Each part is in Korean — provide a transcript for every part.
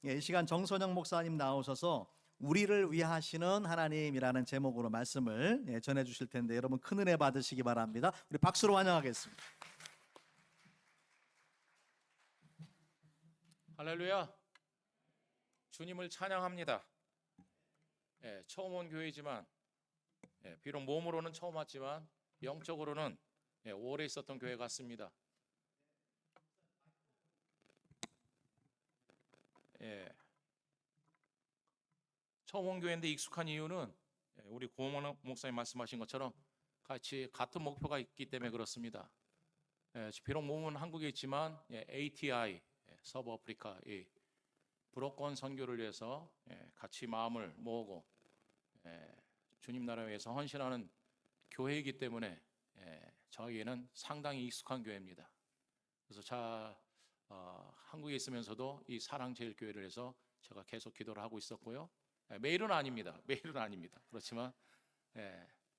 이 시간 정선영 목사님 나오셔서 우리를 위하시는 하나님이라는 제목으로 말씀을 전해 주실 텐데 여러분 큰 은혜 받으시기 바랍니다. 우리 박수로 환영하겠습니다. 할렐루야. 주님을 찬양합니다. 처음 온 교회지만 비록 몸으로는 처음 왔지만 영적으로는 오래 있었던 교회 같습니다. 처음 온 교회인데 익숙한 이유는 우리 고원 목사님 말씀하신 것처럼 같은 목표가 있기 때문에 그렇습니다. 비록 몸은 한국에 있지만 ATI 서브 아프리카 이 불어권 선교를 위해서 같이 마음을 모으고 주님 나라를 위해서 헌신하는 교회이기 때문에 저에게는 상당히 익숙한 교회입니다. 그래서 한국에 있으면서도 이 사랑제일교회를 해서 제가 계속 기도를 하고 있었고요. 매일은 아닙니다. 그렇지만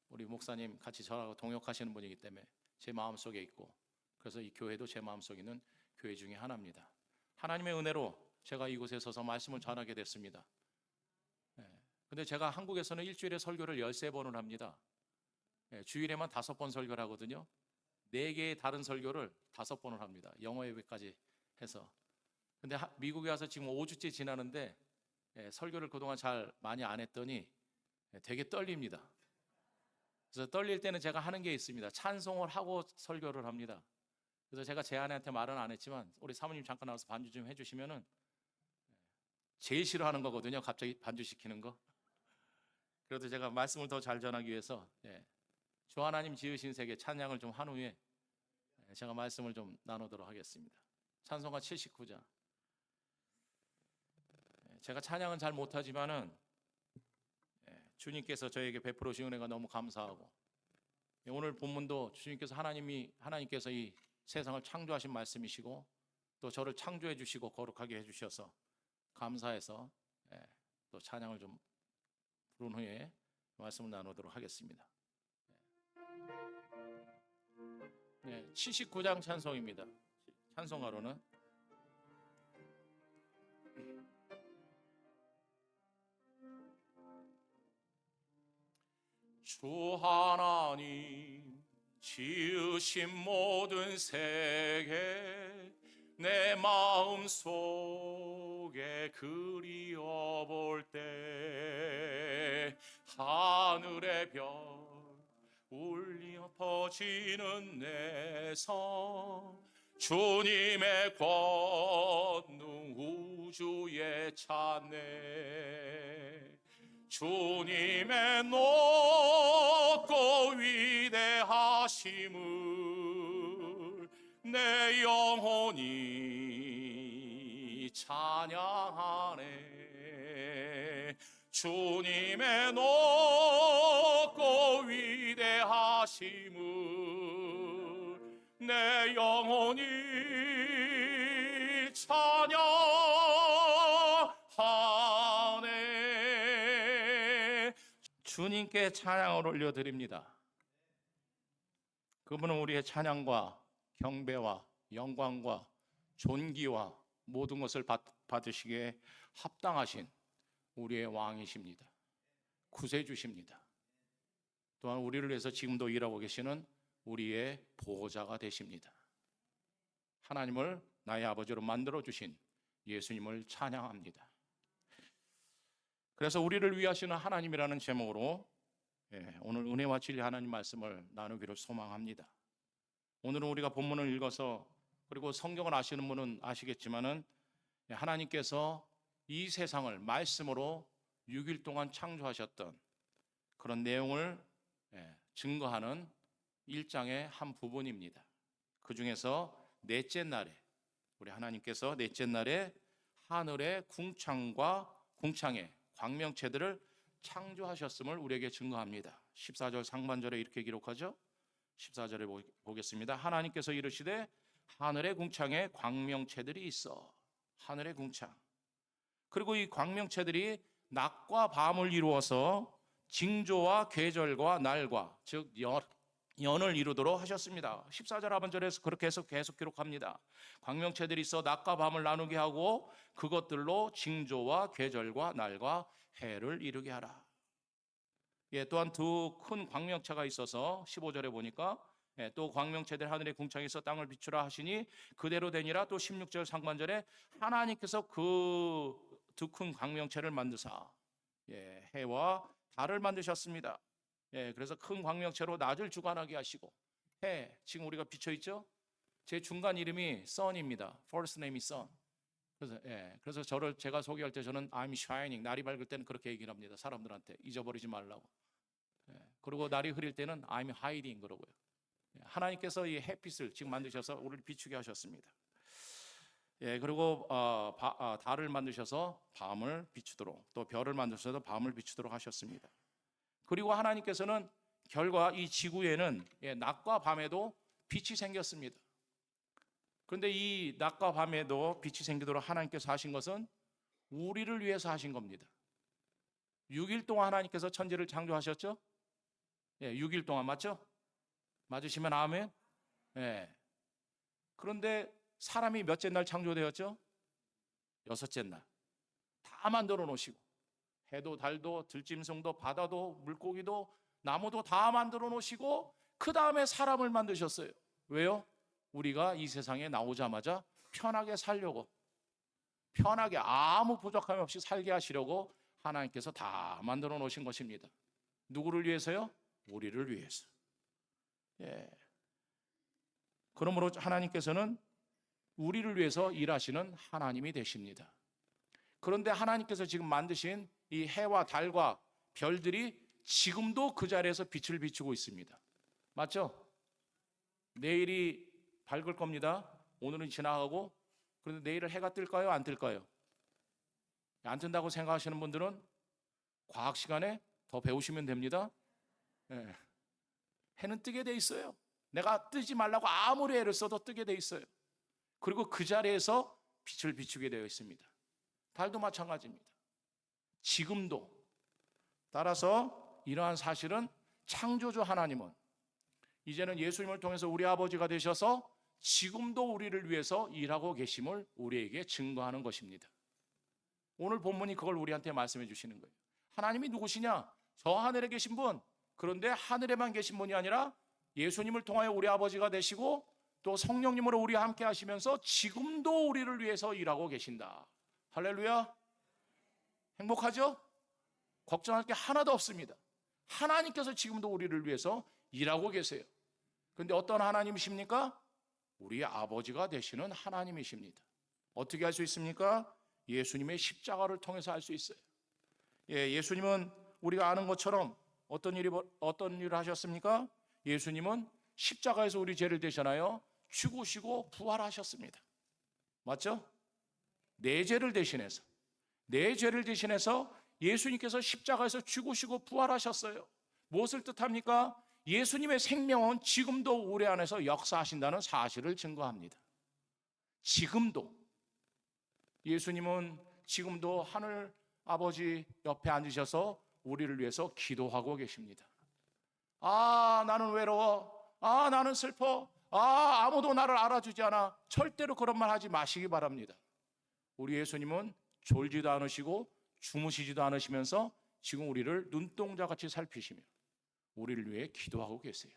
우리 목사님 같이 저하고 동역하시는 분이기 때문에 제 마음속에 있고, 그래서 이 교회도 제 마음속에 있는 교회 중에 하나입니다. 하나님의 은혜로 제가 이곳에 서서 말씀을 전하게 됐습니다. 근데 제가 한국에서는 일주일에 설교를 13번을 합니다. 주일에만 5번 설교를 하거든요. 4개의 다른 설교를 5번을 합니다. 영어 예배까지 해서. 근데 미국에 와서 지금 5주째 지나는데 설교를 그동안 잘 많이 안 했더니 되게 떨립니다. 그래서 떨릴 때는 제가 하는 게 있습니다. 찬송을 하고 설교를 합니다. 그래서 제가 제 아내한테 말은 안 했지만 우리 사모님 잠깐 나와서 반주 좀 해주시면은 제일 싫어하는 거거든요. 갑자기 반주 시키는 거. 그래도 제가 말씀을 더 잘 전하기 위해서 주 하나님 지으신 세계 찬양을 좀 한 후에 제가 말씀을 좀 나누도록 하겠습니다. 찬송가 79장. 제가 찬양은 잘 못하지만은 주님께서 저에게 베풀어 주신 은혜가 너무 감사하고, 오늘 본문도 하나님께서 이 세상을 창조하신 말씀이시고 또 저를 창조해 주시고 거룩하게 해 주셔서 감사해서 또 찬양을 좀 부른 후에 말씀을 나누도록 하겠습니다. 79장 찬송입니다. 찬송가로는 주 하나님 지으신 모든 세계 내 마음속에 그리워볼 때 하늘의 별 울려 퍼지는 내 성 주님의 권능 우주에 찬네 주님의 높고 위대하심을 내 영혼이 찬양하네 주님의 높고 위대하심을 내 영혼이 찬양하네. 주님께 찬양을 올려드립니다. 그분은 우리의 찬양과 경배와 영광과 존귀와 모든 것을 받으시기에 합당하신 우리의 왕이십니다. 구세주십니다. 또한 우리를 위해서 지금도 일하고 계시는 우리의 보호자가 되십니다. 하나님을 나의 아버지로 만들어주신 예수님을 찬양합니다. 그래서 우리를 위하시는 하나님이라는 제목으로 오늘 은혜와 진리 하나님 말씀을 나누기를 소망합니다. 오늘은 우리가 본문을 읽어서, 그리고 성경을 아시는 분은 아시겠지만은 하나님께서 이 세상을 말씀으로 6일 동안 창조하셨던 그런 내용을 증거하는 1장의 한 부분입니다. 그 중에서 넷째 날에 우리 하나님께서 넷째 날에 하늘의 궁창의 광명체들을 창조하셨음을 우리에게 증거합니다. 14절 상반절에 이렇게 기록하죠. 14절에 보겠습니다. 하나님께서 이르시되 하늘의 궁창에 광명체들이 있어. 하늘의 궁창. 그리고 이 광명체들이 낮과 밤을 이루어서 징조와 계절과 날과, 즉 연을 이루도록 하셨습니다. 14절 하반절에서 그렇게 해서 계속 기록합니다. 광명체들이 있어 낮과 밤을 나누게 하고 그것들로 징조와 계절과 날과 해를 이루게 하라. 예, 또한 두 큰 광명체가 있어서 15절에 보니까 또 광명체들 하늘의 궁창에서 땅을 비추라 하시니 그대로 되니라. 또 16절 상반절에 하나님께서 그 두 큰 광명체를 만드사 해와 달을 만드셨습니다. 그래서 큰 광명체로 낮을 주관하게 하시고 해, 지금 우리가 비춰 있죠? 제 중간 이름이 Sun입니다. First name이 Sun. 그래서 저를 제가 소개할 때 저는 I'm shining, 날이 밝을 때는 그렇게 얘기를 합니다. 사람들한테 잊어버리지 말라고. 그리고 날이 흐릴 때는 I'm hiding 그러고요. 하나님께서 이 햇빛을 지금 만드셔서 우리를 비추게 하셨습니다. 그리고 달을 만드셔서 밤을 비추도록, 또 별을 만드셔서 밤을 비추도록 하셨습니다. 그리고 하나님께서는 결과 이 지구에는 낮과 밤에도 빛이 생겼습니다. 그런데 이 낮과 밤에도 빛이 생기도록 하나님께서 하신 것은 우리를 위해서 하신 겁니다. 6일 동안 하나님께서 천지를 창조하셨죠? 6일 동안 맞죠? 맞으시면 아멘. 그런데 사람이 몇째 날 창조되었죠? 6째 날. 다 만들어 놓으시고 해도 달도 들짐승도 바다도 물고기도 나무도 다 만들어 놓으시고 그 다음에 사람을 만드셨어요. 왜요? 우리가 이 세상에 나오자마자 편하게 살려고, 편하게 아무 부족함 없이 살게 하시려고 하나님께서 다 만들어 놓으신 것입니다. 누구를 위해서요? 우리를 위해서. 그러므로 하나님께서는 우리를 위해서 일하시는 하나님이 되십니다. 그런데 하나님께서 지금 만드신 이 해와 달과 별들이 지금도 그 자리에서 빛을 비추고 있습니다. 맞죠? 내일이 밝을 겁니다. 오늘은 지나가고. 그런데 내일은 해가 뜰까요? 안 뜰까요? 안 뜬다고 생각하시는 분들은 과학 시간에 더 배우시면 됩니다. 해는 뜨게 돼 있어요. 내가 뜨지 말라고 아무리 애를 써도 뜨게 돼 있어요. 그리고 그 자리에서 빛을 비추게 되어 있습니다. 달도 마찬가지입니다. 지금도. 따라서 이러한 사실은 창조주 하나님은 이제는 예수님을 통해서 우리 아버지가 되셔서 지금도 우리를 위해서 일하고 계심을 우리에게 증거하는 것입니다. 오늘 본문이 그걸 우리한테 말씀해 주시는 거예요. 하나님이 누구시냐? 저 하늘에 계신 분. 그런데 하늘에만 계신 분이 아니라 예수님을 통하여 우리 아버지가 되시고 또 성령님으로 우리와 함께 하시면서 지금도 우리를 위해서 일하고 계신다. 할렐루야. 행복하죠? 걱정할 게 하나도 없습니다. 하나님께서 지금도 우리를 위해서 일하고 계세요. 그런데 어떤 하나님이십니까? 우리 아버지가 되시는 하나님이십니다. 어떻게 할 수 있습니까? 예수님의 십자가를 통해서 할 수 있어요. 예수님은 우리가 아는 것처럼 어떤 일을 하셨습니까? 예수님은 십자가에서 우리 죄를 대신하여 죽으시고 부활하셨습니다. 맞죠? 내 죄를 대신해서 예수님께서 십자가에서 죽으시고 부활하셨어요. 무엇을 뜻합니까? 예수님의 생명은 지금도 우리 안에서 역사하신다는 사실을 증거합니다. 지금도. 예수님은 지금도 하늘 아버지 옆에 앉으셔서 우리를 위해서 기도하고 계십니다. 나는 외로워. 나는 슬퍼. 아무도 나를 알아주지 않아. 절대로 그런 말 하지 마시기 바랍니다. 우리 예수님은 졸지도 않으시고 주무시지도 않으시면서 지금 우리를 눈동자같이 살피시며 우리를 위해 기도하고 계세요.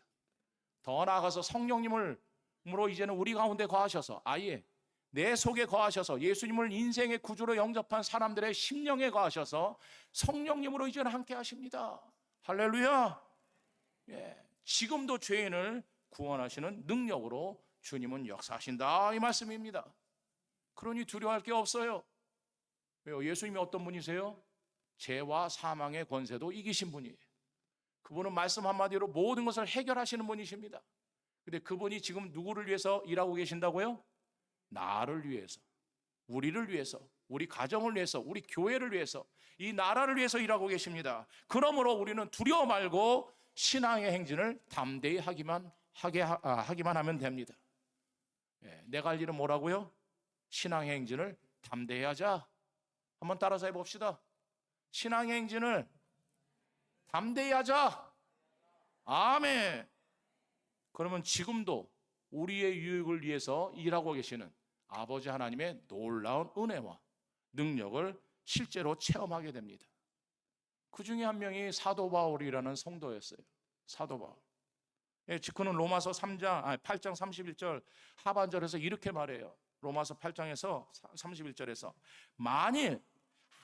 더 나아가서 성령님으로 이제는 우리 가운데 거하셔서 아예 내 속에 거하셔서 예수님을 인생의 구주로 영접한 사람들의 심령에 거하셔서 성령님으로 이제는 함께 하십니다. 할렐루야. 지금도 죄인을 구원하시는 능력으로 주님은 역사하신다 이 말씀입니다. 그러니 두려워할 게 없어요. 왜요? 예수님이 어떤 분이세요? 죄와 사망의 권세도 이기신 분이에요. 그분은 말씀 한마디로 모든 것을 해결하시는 분이십니다. 근데 그분이 지금 누구를 위해서 일하고 계신다고요? 나를 위해서, 우리를 위해서, 우리 가정을 위해서, 우리 교회를 위해서, 이 나라를 위해서 일하고 계십니다. 그러므로 우리는 두려워 말고 신앙의 행진을 담대히 하기만 하면 됩니다. 내가 할 일은 뭐라고요? 신앙의 행진을 담대히 하자. 한번 따라서 해봅시다. 신앙의 행진을 담대히 하자. 아멘. 그러면 지금도 우리의 유익을 위해서 일하고 계시는 아버지 하나님의 놀라운 은혜와 능력을 실제로 체험하게 됩니다. 그 중에 한 명이 사도 바울이라는 성도였어요. 사도 바울. 예, 그는 로마서 8장 31절 하반절에서 이렇게 말해요. 로마서 8장에서 31절에서 만일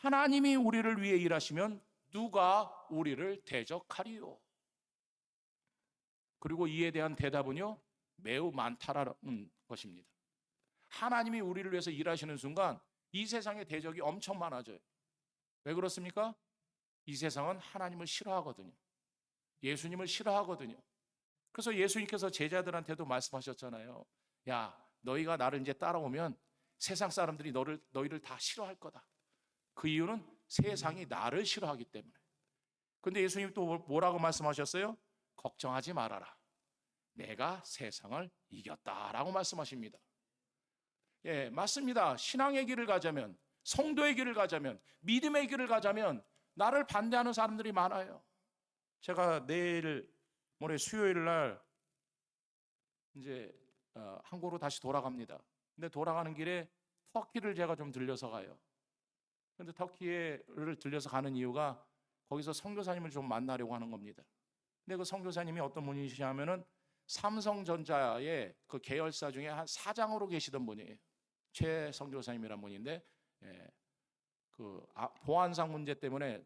하나님이 우리를 위해 일하시면 누가 우리를 대적하리요? 그리고 이에 대한 대답은요, 매우 많다라는 것입니다. 하나님이 우리를 위해서 일하시는 순간 이 세상의 대적이 엄청 많아져요. 왜 그렇습니까? 이 세상은 하나님을 싫어하거든요. 예수님을 싫어하거든요. 그래서 예수님께서 제자들한테도 말씀하셨잖아요. 야, 너희가 나를 이제 따라오면 세상 사람들이 너희를 다 싫어할 거다. 그 이유는 세상이 나를 싫어하기 때문에. 근데 예수님 또 뭐라고 말씀하셨어요? 걱정하지 말아라. 내가 세상을 이겼다라고 말씀하십니다. 예, 맞습니다. 신앙의 길을 가자면, 성도의 길을 가자면, 믿음의 길을 가자면 나를 반대하는 사람들이 많아요. 제가 내일 모레 수요일 날 이제 한국으로 다시 돌아갑니다. 근데 돌아가는 길에 터키를 제가 좀 들려서 가요. 근데 터키를 들려서 가는 이유가 거기서 선교사님을 좀 만나려고 하는 겁니다. 근데 그 선교사님이 어떤 분이시냐면은 삼성전자의 그 계열사 중에 한 사장으로 계시던 분이에요. 최 선교사님이란 분인데, 예, 그 보안상 문제 때문에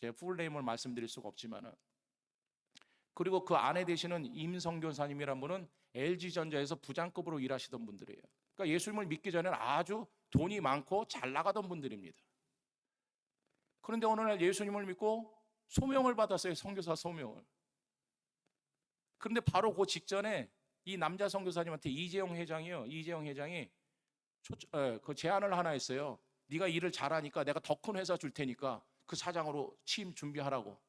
제 풀네임을 말씀드릴 수가 없지만은, 그리고 그 아내 되시는 임 선교사님이란 분은 LG전자에서 부장급으로 일하시던 분들이에요. 그러니까 예수님을 믿기 전에는 아주 돈이 많고 잘 나가던 분들입니다. 그런데 어느 날 예수님을 믿고 소명을 받았어요. 선교사 소명을. 그런데 바로 그 직전에 이 남자 선교사님한테 이재용 회장이 그 제안을 하나 했어요. 네가 일을 잘하니까 내가 더 큰 회사 줄 테니까 그 사장으로 취임 준비하라고.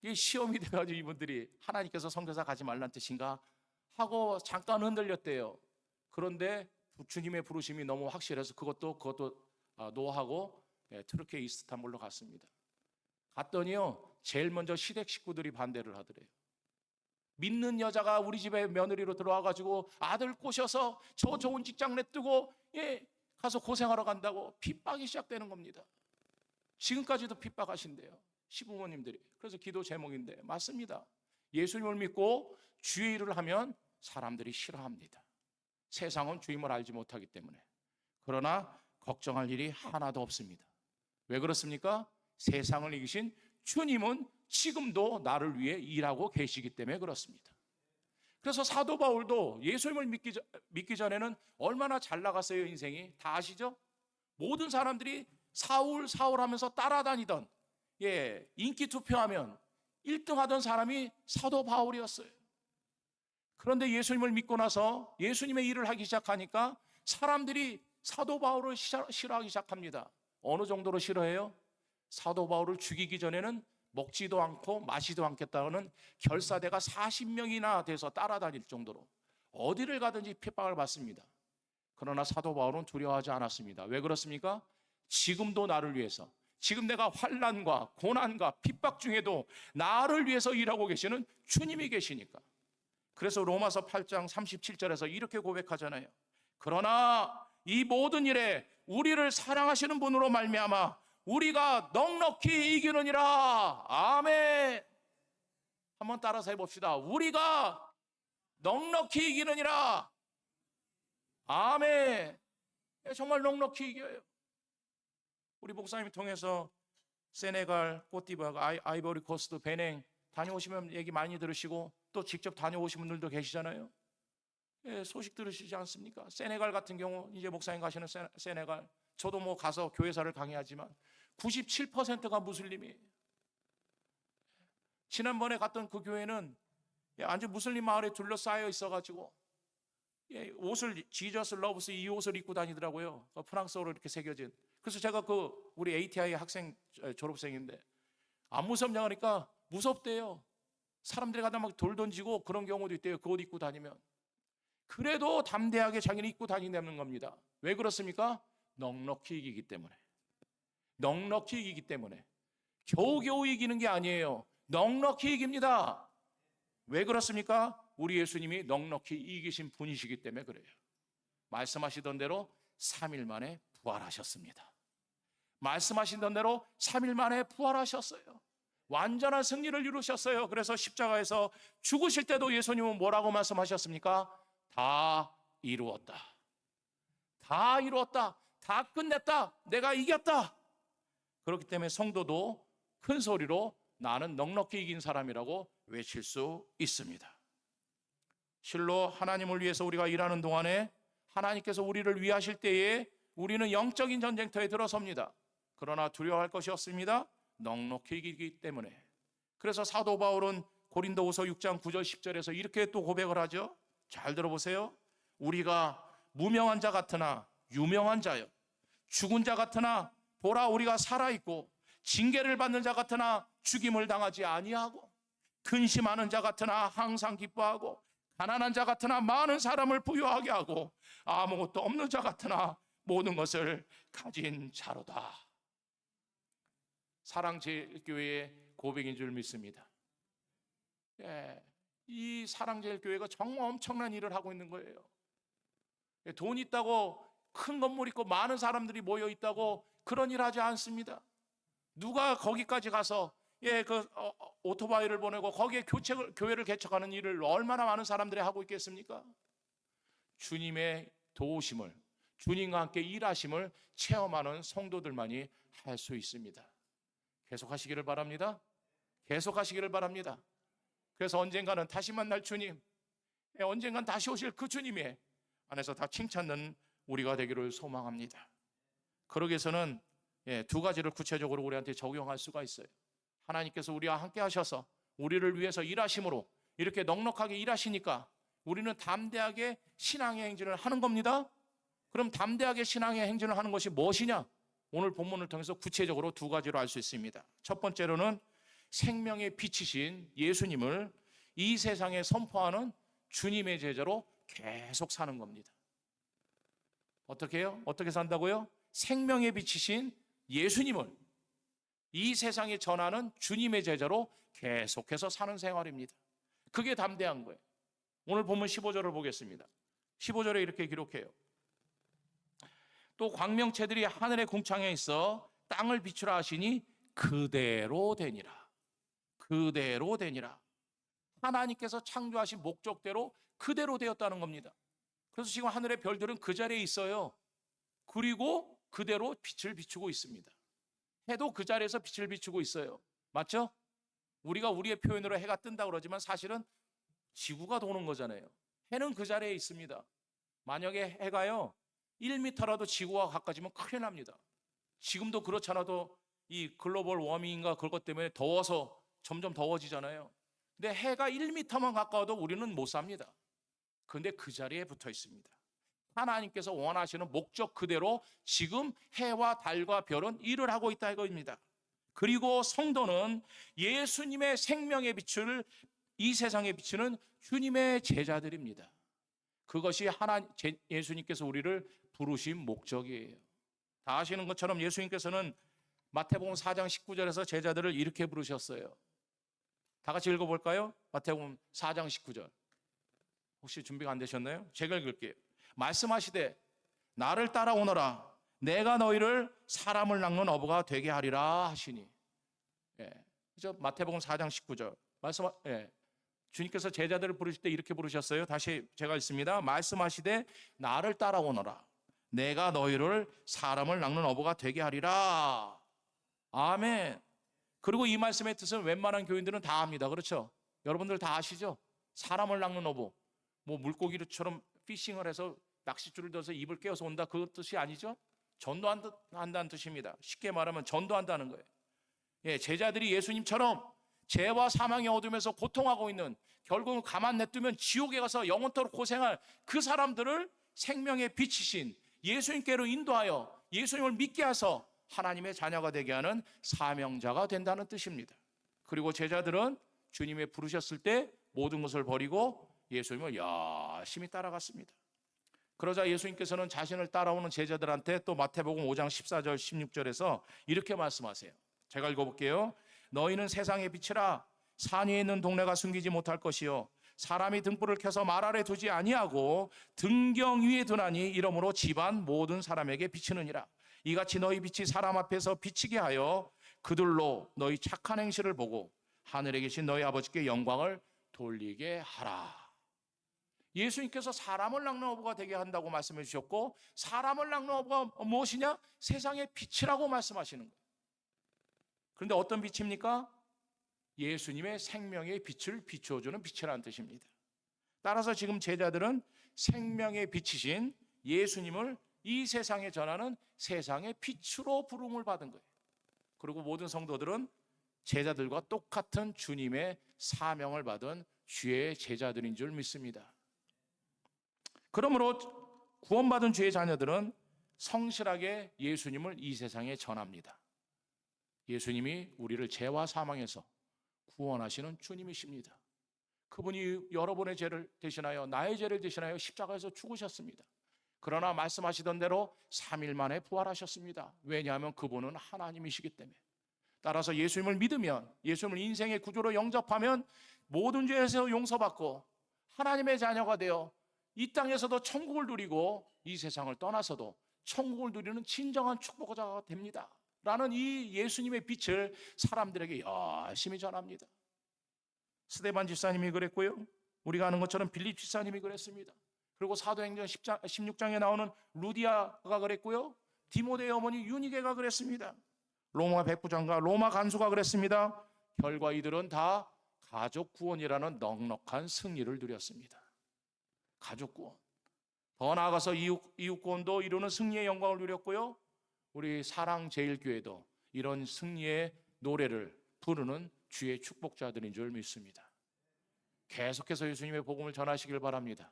이게 시험이 돼가지고 이분들이 하나님께서 선교사 가지 말란 뜻인가 하고 잠깐 흔들렸대요. 그런데 주님의 부르심이 너무 확실해서 그것도 노하고 트르키예 이스탄불로 갔습니다. 갔더니요, 제일 먼저 시댁 식구들이 반대를 하더래요. 믿는 여자가 우리 집에 며느리로 들어와가지고 아들 꼬셔서 저 좋은 직장 내뜨고 가서 고생하러 간다고 핍박이 시작되는 겁니다. 지금까지도 핍박하신대요, 시부모님들이. 그래서 기도 제목인데 맞습니다. 예수님을 믿고 주의 일을 하면 사람들이 싫어합니다. 세상은 주임을 알지 못하기 때문에. 그러나 걱정할 일이 하나도 없습니다. 왜 그렇습니까? 세상을 이기신 주님은 지금도 나를 위해 일하고 계시기 때문에 그렇습니다. 그래서 사도 바울도 예수님을 믿기 전에는 얼마나 잘 나갔어요, 인생이. 다 아시죠? 모든 사람들이 사울 하면서 따라다니던, 인기 투표하면 1등 하던 사람이 사도 바울이었어요. 그런데 예수님을 믿고 나서 예수님의 일을 하기 시작하니까 사람들이 사도 바울을 싫어하기 시작합니다. 어느 정도로 싫어해요? 사도 바울을 죽이기 전에는 먹지도 않고 마시지도 않겠다는 결사대가 40명이나 돼서 따라다닐 정도로 어디를 가든지 핍박을 받습니다. 그러나 사도 바울은 두려워하지 않았습니다. 왜 그렇습니까? 지금도 나를 위해서, 지금 내가 환난과 고난과 핍박 중에도 나를 위해서 일하고 계시는 주님이 계시니까. 그래서 로마서 8장 37절에서 이렇게 고백하잖아요. 그러나 이 모든 일에 우리를 사랑하시는 분으로 말미암아 우리가 넉넉히 이기느니라. 아멘. 한번 따라서 해봅시다. 우리가 넉넉히 이기느니라. 아멘. 정말 넉넉히 이겨요. 우리 목사님을 통해서 세네갈, 코트디부아르, 아이보리 코스트, 베냉 다녀오시면 얘기 많이 들으시고 또 직접 다녀오신 분들도 계시잖아요. 소식 들으시지 않습니까? 세네갈 같은 경우 이제 목사님 가시는 세네갈, 저도 뭐 가서 교회사를 강의하지만 97%가 무슬림이에요. 지난번에 갔던 그 교회는 완전 무슬림 마을에 둘러싸여 있어가지고 옷을 지저스 러브스 이 옷을 입고 다니더라고요. 프랑스어로 이렇게 새겨진. 그래서 제가 우리 ATI 학생 졸업생인데 안 무섭냐 그러니까 무섭대요. 사람들이 가다 막 돌 던지고 그런 경우도 있대요. 그 옷 입고 다니면. 그래도 담대하게 자기는 입고 다닌다는 겁니다. 왜 그렇습니까? 넉넉히 이기기 때문에. 넉넉히 이기기 때문에. 겨우겨우 이기는 게 아니에요. 넉넉히 이깁니다. 왜 그렇습니까? 우리 예수님이 넉넉히 이기신 분이시기 때문에 그래요. 말씀하시던 대로 3일 만에 부활하셨습니다. 말씀하시던 대로 3일 만에 부활하셨어요. 완전한 승리를 이루셨어요. 그래서 십자가에서 죽으실 때도 예수님은 뭐라고 말씀하셨습니까? 다 이루었다. 다 이루었다. 다 끝냈다. 내가 이겼다. 그렇기 때문에 성도도 큰 소리로 나는 넉넉히 이긴 사람이라고 외칠 수 있습니다. 실로 하나님을 위해서 우리가 일하는 동안에 하나님께서 우리를 위하실 때에 우리는 영적인 전쟁터에 들어섭니다. 그러나 두려워할 것이 없습니다. 넉넉히 이기기 때문에. 그래서 사도 바울은 고린도후서 6장 9절 10절에서 이렇게 또 고백을 하죠. 잘 들어보세요. 우리가 무명한 자 같으나 유명한 자요, 죽은 자 같으나 보라 우리가 살아있고, 징계를 받는 자 같으나 죽임을 당하지 아니하고, 근심하는 자 같으나 항상 기뻐하고, 가난한 자 같으나 많은 사람을 부유하게 하고, 아무것도 없는 자 같으나 모든 것을 가진 자로다. 사랑제일교회의 고백인 줄 믿습니다. 이 사랑제일교회가 정말 엄청난 일을 하고 있는 거예요. 돈 있다고, 큰 건물 있고 많은 사람들이 모여 있다고 그런 일 하지 않습니다. 누가 거기까지 가서 오토바이를 보내고 거기에 교회를 개척하는 일을 얼마나 많은 사람들이 하고 있겠습니까? 주님의 도우심을, 주님과 함께 일하심을 체험하는 성도들만이 할 수 있습니다. 계속하시기를 바랍니다. 계속하시기를 바랍니다. 그래서 언젠가는 다시 만날 주님, 언젠간 다시 오실 그 주님의 안에서 다 칭찬는 우리가 되기를 소망합니다. 그러기 위해서는 두 가지를 구체적으로 우리한테 적용할 수가 있어요. 하나님께서 우리와 함께 하셔서 우리를 위해서 일하심으로 이렇게 넉넉하게 일하시니까 우리는 담대하게 신앙의 행진을 하는 겁니다. 그럼 담대하게 신앙의 행진을 하는 것이 무엇이냐? 오늘 본문을 통해서 구체적으로 두 가지로 알 수 있습니다. 첫 번째로는 생명의 빛이신 예수님을 이 세상에 선포하는 주님의 제자로 계속 사는 겁니다. 어떻게 해요? 어떻게 산다고요? 생명의 빛이신 예수님을 이 세상에 전하는 주님의 제자로 계속해서 사는 생활입니다. 그게 담대한 거예요. 오늘 본문 15절을 보겠습니다. 15절에 이렇게 기록해요. 또 광명체들이 하늘의 궁창에 있어 땅을 비추라 하시니 그대로 되니라. 그대로 되니라. 하나님께서 창조하신 목적대로 그대로 되었다는 겁니다. 그래서 지금 하늘의 별들은 그 자리에 있어요. 그리고 그대로 빛을 비추고 있습니다. 해도 그 자리에서 빛을 비추고 있어요. 맞죠? 우리가 우리의 표현으로 해가 뜬다고 그러지만 사실은 지구가 도는 거잖아요. 해는 그 자리에 있습니다. 만약에 해가요 1m라도 지구와 가까워지면 큰일 납니다. 지금도 그렇잖아도 이 글로벌 워밍인가 그것 때문에 더워서 점점 더워지잖아요. 근데 해가 1m만 가까워도 우리는 못 삽니다. 그런데 그 자리에 붙어 있습니다. 하나님께서 원하시는 목적 그대로 지금 해와 달과 별은 일을 하고 있다 이거입니다. 그리고 성도는 예수님의 생명의 빛을 이 세상에 비추는 주님의 제자들입니다. 그것이 예수님께서 우리를 부르신 목적이에요. 다 아시는 것처럼 예수님께서는 마태복음 4장 19절에서 제자들을 이렇게 부르셨어요. 다 같이 읽어볼까요? 마태복음 4장 19절. 혹시 준비가 안 되셨나요? 제가 읽을게요. 말씀하시되 나를 따라오너라 내가 너희를 사람을 낚는 어부가 되게 하리라 하시니. 그죠? 마태복음 4장 19절. 주님께서 제자들을 부르실 때 이렇게 부르셨어요. 다시 제가 읽습니다. 말씀하시되 나를 따라오너라 내가 너희를 사람을 낚는 어부가 되게 하리라. 아멘. 그리고 이 말씀의 뜻은 웬만한 교인들은 다 압니다. 그렇죠? 여러분들 다 아시죠? 사람을 낚는 어부, 뭐 물고기처럼 피싱을 해서 낚싯줄을 들어서 입을 깨워서 온다 그 뜻이 아니죠? 전도한다는 뜻입니다. 쉽게 말하면 전도한다는 거예요. 제자들이 예수님처럼 죄와 사망의 어둠에서 고통하고 있는, 결국은 가만 냅두면 지옥에 가서 영원토록 고생할 그 사람들을 생명의 빛이신 예수님께로 인도하여 예수님을 믿게 해서 하나님의 자녀가 되게 하는 사명자가 된다는 뜻입니다. 그리고 제자들은 주님이 부르셨을 때 모든 것을 버리고 예수님을 열심히 따라갔습니다. 그러자 예수님께서는 자신을 따라오는 제자들한테 또 마태복음 5장 14절 16절에서 이렇게 말씀하세요. 제가 읽어볼게요. 너희는 세상의 빛이라 산 위에 있는 동네가 숨기지 못할 것이요 사람이 등불을 켜서 말 아래 두지 아니하고 등경 위에 두나니 이러므로 집안 모든 사람에게 비치느니라. 이같이 너희 빛이 사람 앞에서 비치게 하여 그들로 너희 착한 행실을 보고 하늘에 계신 너희 아버지께 영광을 돌리게 하라. 예수님께서 사람을 낚는 어부가 되게 한다고 말씀해 주셨고, 사람을 낚는 어부가 무엇이냐? 세상의 빛이라고 말씀하시는 거예요. 그런데 어떤 빛입니까? 예수님의 생명의 빛을 비추어주는 빛이라는 뜻입니다. 따라서 지금 제자들은 생명의 빛이신 예수님을 이 세상에 전하는 세상의 빛으로 부름을 받은 거예요. 그리고 모든 성도들은 제자들과 똑같은 주님의 사명을 받은 주의 제자들인 줄 믿습니다. 그러므로 구원받은 주의 자녀들은 성실하게 예수님을 이 세상에 전합니다. 예수님이 우리를 죄와 사망에서 구원하시는 주님이십니다. 그분이 여러분의 죄를 대신하여 나의 죄를 대신하여 십자가에서 죽으셨습니다. 그러나 말씀하시던 대로 3일 만에 부활하셨습니다. 왜냐하면 그분은 하나님이시기 때문에. 따라서 예수님을 믿으면, 예수님을 인생의 구주로 영접하면 모든 죄에서 용서받고 하나님의 자녀가 되어 이 땅에서도 천국을 누리고 이 세상을 떠나서도 천국을 누리는 진정한 축복자가 됩니다. 라는 이 예수님의 빛을 사람들에게 열심히 전합니다. 스데반 집사님이 그랬고요, 우리가 아는 것처럼 빌립 집사님이 그랬습니다. 그리고 사도행전 16장에 나오는 루디아가 그랬고요, 디모데의 어머니 유니게가 그랬습니다. 로마 백부장과 로마 간수가 그랬습니다. 결과 이들은 다 가족 구원이라는 넉넉한 승리를 누렸습니다. 가족 구원, 더 나아가서 이웃 구원도 이루는 승리의 영광을 누렸고요, 우리 사랑제일교회도 이런 승리의 노래를 부르는 주의 축복자들인 줄 믿습니다. 계속해서 예수님의 복음을 전하시길 바랍니다.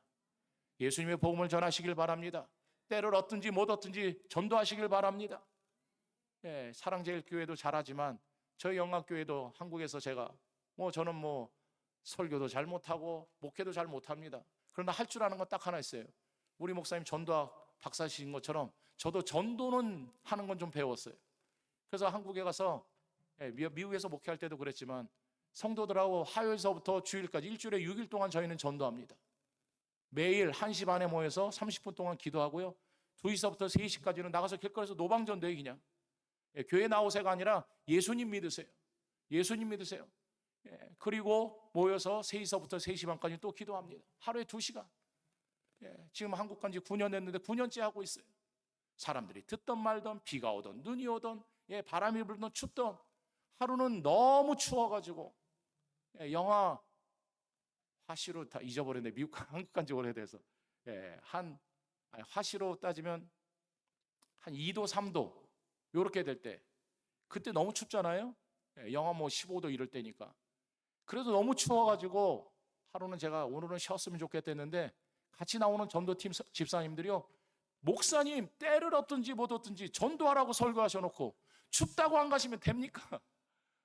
예수님의 복음을 전하시길 바랍니다. 때를 얻든지 못 얻든지 전도하시길 바랍니다. 사랑제일교회도 잘하지만 저희 영광교회도 한국에서 저는 설교도 잘 못하고 목회도 잘 못합니다. 그러나 할 줄 아는 건 딱 하나 있어요. 우리 목사님 전도학 박사신 것처럼 저도 전도는 하는 건 좀 배웠어요. 그래서 한국에 가서, 미국에서 목회할 때도 그랬지만 성도들하고 화요일서부터 주일까지 일주일에 6일 동안 저희는 전도합니다. 매일 1시 반에 모여서 30분 동안 기도하고요, 2시서부터 3시까지는 나가서 길거리에서 노방전도해. 그냥 교회 나오세가 아니라 예수님 믿으세요. 예수님 믿으세요. 그리고 모여서 3시서부터 3시 반까지 또 기도합니다. 하루에 2시간. 지금 한국 간 지 9년 됐는데 9년째 하고 있어요. 사람들이 듣던 말던, 비가 오던 눈이 오던, 바람이 불던 춥던, 하루는 너무 추워가지고 영하 화씨로 다 잊어버렸네. 한국 간 지 오래돼서. 화씨로 따지면 한 2도 3도 요렇게 될 때, 그때 너무 춥잖아요. 영하 15도 이럴 때니까. 그래도 너무 추워가지고 하루는 제가 오늘은 쉬었으면 좋겠다는데, 같이 나오는 전도팀 집사님들이요, 목사님 때를 얻든지 못 얻든지 전도하라고 설교하셔놓고 춥다고 안 가시면 됩니까?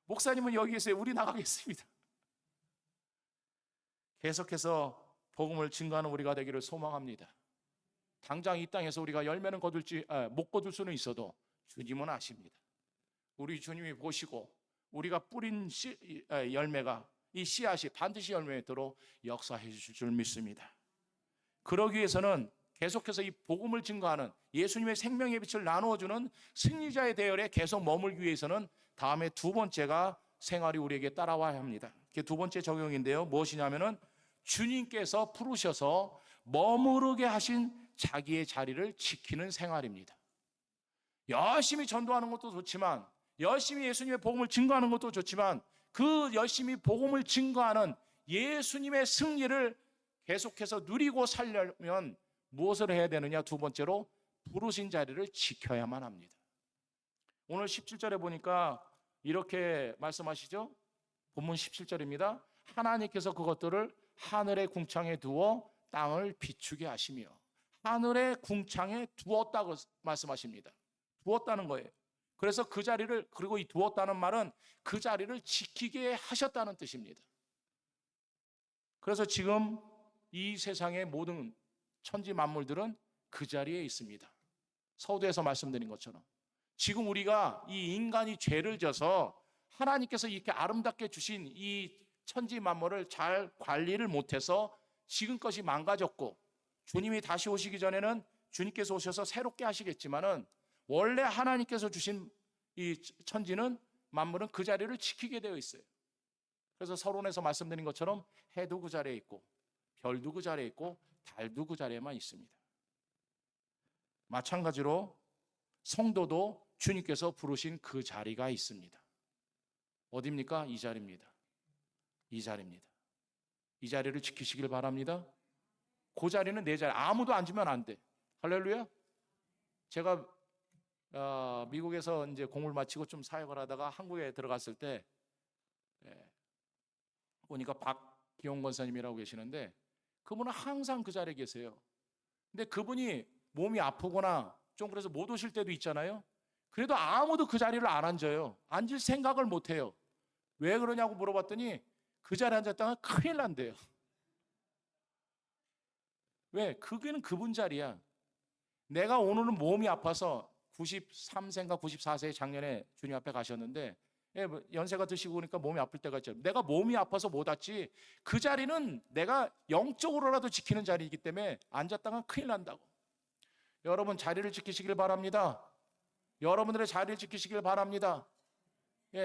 목사님은 여기 계세요. 우리 나가겠습니다. 계속해서 복음을 증거하는 우리가 되기를 소망합니다. 당장 이 땅에서 우리가 열매는 못 거둘 수는 있어도 주님은 아십니다. 우리 주님이 보시고 우리가 뿌린 열매가, 이 씨앗이 반드시 열매에 들어 역사해 주실 줄 믿습니다. 그러기 위해서는 계속해서 이 복음을 증거하는 예수님의 생명의 빛을 나누어주는 승리자의 대열에 계속 머물기 위해서는 다음에 두 번째가 생활이 우리에게 따라와야 합니다. 그게 두 번째 적용인데요, 무엇이냐면은 주님께서 부르셔서 머무르게 하신 자기의 자리를 지키는 생활입니다. 열심히 전도하는 것도 좋지만, 열심히 예수님의 복음을 증거하는 것도 좋지만, 그 열심히 복음을 증거하는 예수님의 승리를 계속해서 누리고 살려면 무엇을 해야 되느냐? 두 번째로 부르신 자리를 지켜야만 합니다. 오늘 17절에 보니까 이렇게 말씀하시죠. 본문 17절입니다. 하나님께서 그것들을 하늘의 궁창에 두어 땅을 비추게 하시며, 하늘의 궁창에 두었다고 말씀하십니다. 두었다는 거예요. 그래서 그 자리를, 그리고 이 두었다는 말은 그 자리를 지키게 하셨다는 뜻입니다. 그래서 지금 이 세상의 모든 천지 만물들은 그 자리에 있습니다. 서두에서 말씀드린 것처럼 지금 우리가 이 인간이 죄를 져서 하나님께서 이렇게 아름답게 주신 이 천지 만물을 잘 관리를 못해서 지금껏이 망가졌고, 주님이 다시 오시기 전에는 주님께서 오셔서 새롭게 하시겠지만은 원래 하나님께서 주신 이 천지는 만물은 그 자리를 지키게 되어 있어요. 그래서 서론에서 말씀드린 것처럼 해도 그 자리에 있고 별도 그 자리에 있고 달도 그 자리에만 있습니다. 마찬가지로 성도도 주님께서 부르신 그 자리가 있습니다. 어디입니까? 이 자리입니다. 이 자리입니다. 이 자리를 지키시길 바랍니다. 그 자리는 내 자리. 아무도 앉으면 안 돼. 할렐루야. 제가 미국에서 이제 공을 마치고 좀 사역을 하다가 한국에 들어갔을 때 보니까 박기용 권사님이라고 계시는데 그분은 항상 그 자리에 계세요. 근데 그분이 몸이 아프거나 좀 그래서 못 오실 때도 있잖아요. 그래도 아무도 그 자리를 안 앉아요. 앉을 생각을 못 해요. 왜 그러냐고 물어봤더니 그 자리에 앉았다가 큰일 난대요. 왜? 그게는 그분 자리야. 내가 오늘은 몸이 아파서 93세인가 94세 작년에 주님 앞에 가셨는데 연세가 드시고 그러니까 몸이 아플 때가 있죠. 내가 몸이 아파서 못 왔지 그 자리는 내가 영적으로라도 지키는 자리이기 때문에 앉았다가 큰일 난다고. 여러분 자리를 지키시길 바랍니다. 여러분들의 자리를 지키시길 바랍니다.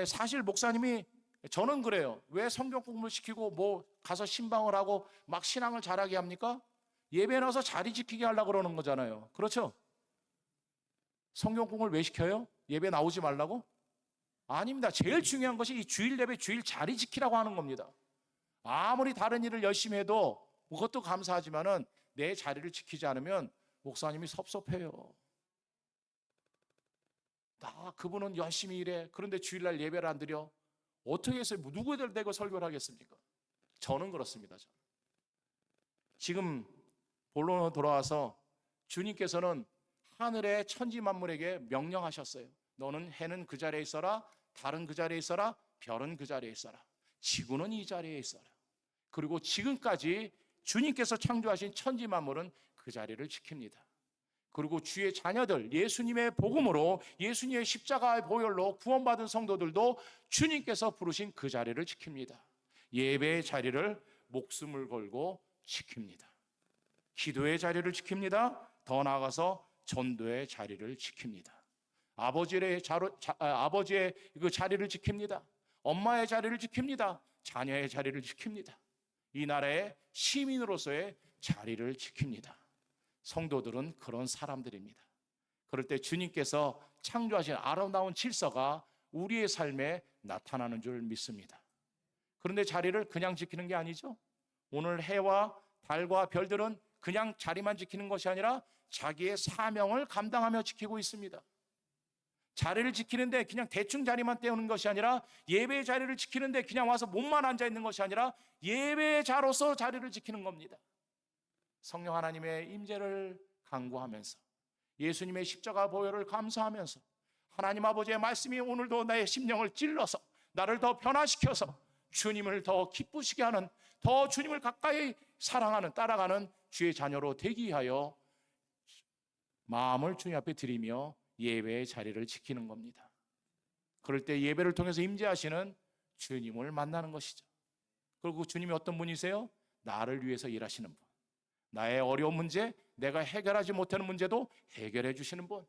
사실 목사님이 저는 그래요. 왜 성경 공부를 시키고 뭐 가서 신방을 하고 막 신앙을 잘하게 합니까? 예배 나와서 자리 지키게 하려고 그러는 거잖아요. 그렇죠? 성경 공부를 왜 시켜요? 예배 나오지 말라고? 아닙니다. 제일 중요한 것이 이 주일 예배 주일 자리 지키라고 하는 겁니다. 아무리 다른 일을 열심히 해도 그것도 감사하지만은 내 자리를 지키지 않으면 목사님이 섭섭해요. 그분은 열심히 일해. 그런데 주일날 예배를 안 드려. 어떻게 해서 누구들 대고 설교를 하겠습니까? 저는 그렇습니다. 지금 본론으로 돌아와서 주님께서는 하늘의 천지 만물에게 명령하셨어요. 너는 해는 그 자리에 있어라, 달은 그 자리에 있어라, 별은 그 자리에 있어라, 지구는 이 자리에 있어라. 그리고 지금까지 주님께서 창조하신 천지 만물은 그 자리를 지킵니다. 그리고 주의 자녀들, 예수님의 복음으로 예수님의 십자가의 보혈로 구원받은 성도들도 주님께서 부르신 그 자리를 지킵니다. 예배의 자리를 목숨을 걸고 지킵니다. 기도의 자리를 지킵니다. 더 나아가서 전도의 자리를 지킵니다. 아버지의 그 자리를 지킵니다. 엄마의 자리를 지킵니다. 자녀의 자리를 지킵니다. 이 나라의 시민으로서의 자리를 지킵니다. 성도들은 그런 사람들입니다. 그럴 때 주님께서 창조하신 아름다운 질서가 우리의 삶에 나타나는 줄 믿습니다. 그런데 자리를 그냥 지키는 게 아니죠. 오늘 해와 달과 별들은 그냥 자리만 지키는 것이 아니라 자기의 사명을 감당하며 지키고 있습니다. 자리를 지키는데 그냥 대충 자리만 때우는 것이 아니라 예배의 자리를 지키는데 그냥 와서 몸만 앉아 있는 것이 아니라 예배의 자로서 자리를 지키는 겁니다. 성령 하나님의 임재를 간구하면서 예수님의 십자가 보혈을 감사하면서 하나님 아버지의 말씀이 오늘도 나의 심령을 찔러서 나를 더 변화시켜서 주님을 더 기쁘시게 하는, 더 주님을 가까이 사랑하는, 따라가는 주의 자녀로 되기 위하여 마음을 주님 앞에 드리며 예배의 자리를 지키는 겁니다. 그럴 때 예배를 통해서 임재하시는 주님을 만나는 것이죠. 그리고 주님이 어떤 분이세요? 나를 위해서 일하시는 분. 나의 어려운 문제, 내가 해결하지 못하는 문제도 해결해 주시는 분.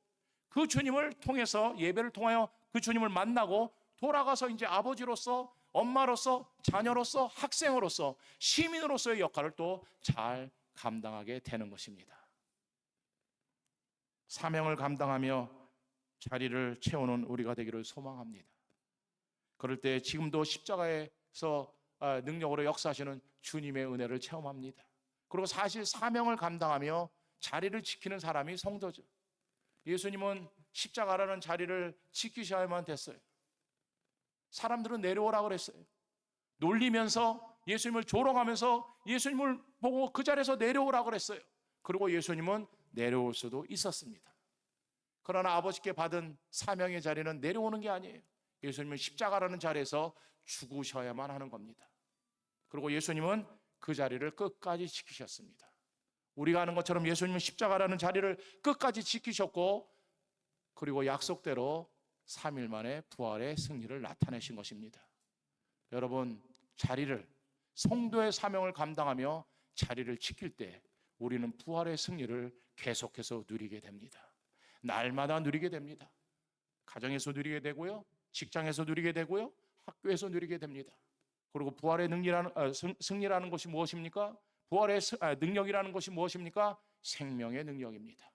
그 주님을 통해서, 예배를 통하여 그 주님을 만나고 돌아가서 이제 아버지로서, 엄마로서, 자녀로서, 학생으로서, 시민으로서의 역할을 또 잘 감당하게 되는 것입니다. 사명을 감당하며 자리를 채우는 우리가 되기를 소망합니다. 그럴 때 지금도 십자가에서 능력으로 역사하시는 주님의 은혜를 체험합니다. 그리고 사실 사명을 감당하며 자리를 지키는 사람이 성도죠. 예수님은 십자가라는 자리를 지키셔야만 됐어요. 사람들은 내려오라 그랬어요. 놀리면서 예수님을 조롱하면서 예수님을 보고 그 자리에서 내려오라 그랬어요. 그리고 예수님은 내려올 수도 있었습니다. 그러나 아버지께 받은 사명의 자리는 내려오는 게 아니에요. 예수님은 십자가라는 자리에서 죽으셔야만 하는 겁니다. 그리고 예수님은 그 자리를 끝까지 지키셨습니다. 우리가 아는 것처럼 예수님은 십자가라는 자리를 끝까지 지키셨고, 그리고 약속대로 3일 만에 부활의 승리를 나타내신 것입니다. 여러분, 자리를, 성도의 사명을 감당하며 자리를 지킬 때 우리는 부활의 승리를 계속해서 누리게 됩니다. 날마다 누리게 됩니다. 가정에서 누리게 되고요, 직장에서 누리게 되고요, 학교에서 누리게 됩니다. 그리고 부활의 승리라는 것이 무엇입니까? 부활의 능력이라는 것이 무엇입니까? 생명의 능력입니다.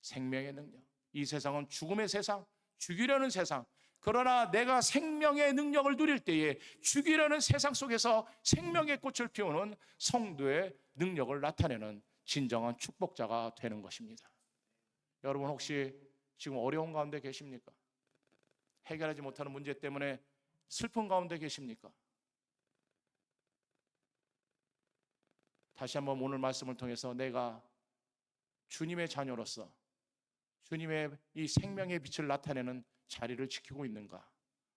생명의 능력. 이 세상은 죽음의 세상, 죽이려는 세상. 그러나 내가 생명의 능력을 누릴 때에 죽이려는 세상 속에서 생명의 꽃을 피우는 성도의 능력을 나타내는 진정한 축복자가 되는 것입니다. 여러분 혹시 지금 어려운 가운데 계십니까? 해결하지 못하는 문제 때문에 슬픈 가운데 계십니까? 다시 한번 오늘 말씀을 통해서 내가 주님의 자녀로서 주님의 이 생명의 빛을 나타내는 자리를 지키고 있는가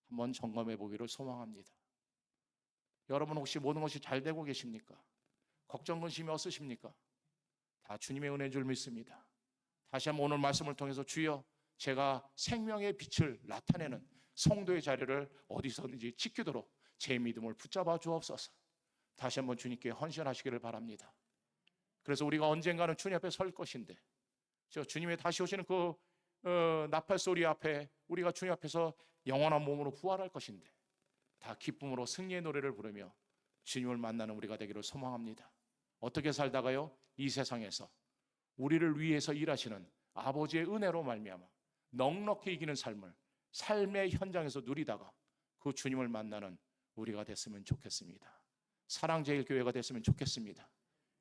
한번 점검해 보기를 소망합니다. 여러분 혹시 모든 것이 잘 되고 계십니까? 걱정 근심이 없으십니까? 다 주님의 은혜인 줄 믿습니다. 다시 한번 오늘 말씀을 통해서 주여, 제가 생명의 빛을 나타내는 성도의 자리를 어디서든지 지키도록 제 믿음을 붙잡아 주옵소서. 다시 한번 주님께 헌신하시기를 바랍니다. 그래서 우리가 언젠가는 주님 앞에 설 것인데, 주님의 다시 오시는 그 나팔 소리 앞에 우리가 주님 앞에서 영원한 몸으로 부활할 것인데, 다 기쁨으로 승리의 노래를 부르며 주님을 만나는 우리가 되기를 소망합니다. 어떻게 살다가요? 이 세상에서 우리를 위해서 일하시는 아버지의 은혜로 말미암아 넉넉히 이기는 삶의 현장에서 누리다가 그 주님을 만나는 우리가 됐으면 좋겠습니다. 사랑제일교회가 됐으면 좋겠습니다.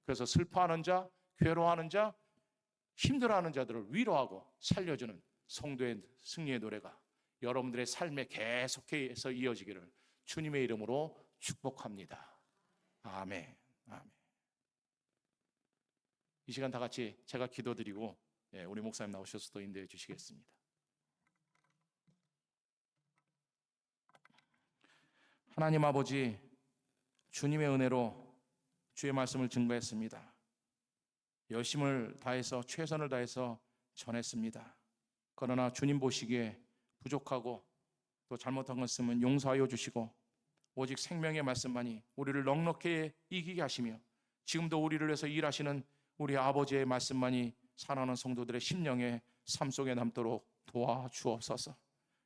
그래서 슬퍼하는 자, 괴로워하는 자, 힘들어하는 자들을 위로하고 살려주는 성도의 승리의 노래가 여러분들의 삶에 계속해서 이어지기를 주님의 이름으로 축복합니다. 아멘. 아멘. 이 시간 다 같이 제가 기도드리고 우리 목사님 나오셔서 또 인도해 주시겠습니다. 하나님 아버지, 주님의 은혜로 주의 말씀을 증거했습니다. 열심을 다해서 최선을 다해서 전했습니다. 그러나 주님 보시기에 부족하고 또 잘못한 것은 용서하여 주시고 오직 생명의 말씀만이 우리를 넉넉히 이기게 하시며 지금도 우리를 위해서 일하시는 우리 아버지의 말씀만이 사랑하는 성도들의 심령의 삶 속에 남도록 도와주옵소서.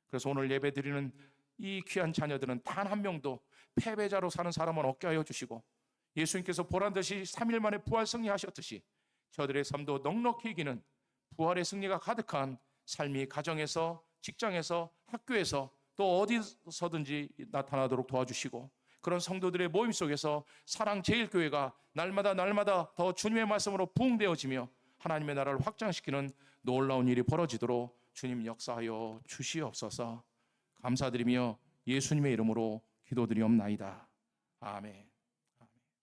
그래서 오늘 예배드리는 이 귀한 자녀들은 단 한 명도 패배자로 사는 사람은 없게 하여 주시고 예수님께서 보란듯이 3일 만에 부활 승리하셨듯이 저들의 삶도 넉넉히 이기는 부활의 승리가 가득한 삶이 가정에서, 직장에서, 학교에서 또 어디서든지 나타나도록 도와주시고 그런 성도들의 모임 속에서 사랑제일교회가 날마다 더 주님의 말씀으로 부흥되어지며 하나님의 나라를 확장시키는 놀라운 일이 벌어지도록 주님 역사하여 주시옵소서. 감사드리며 예수님의 이름으로 기도드리옵나이다. 아멘.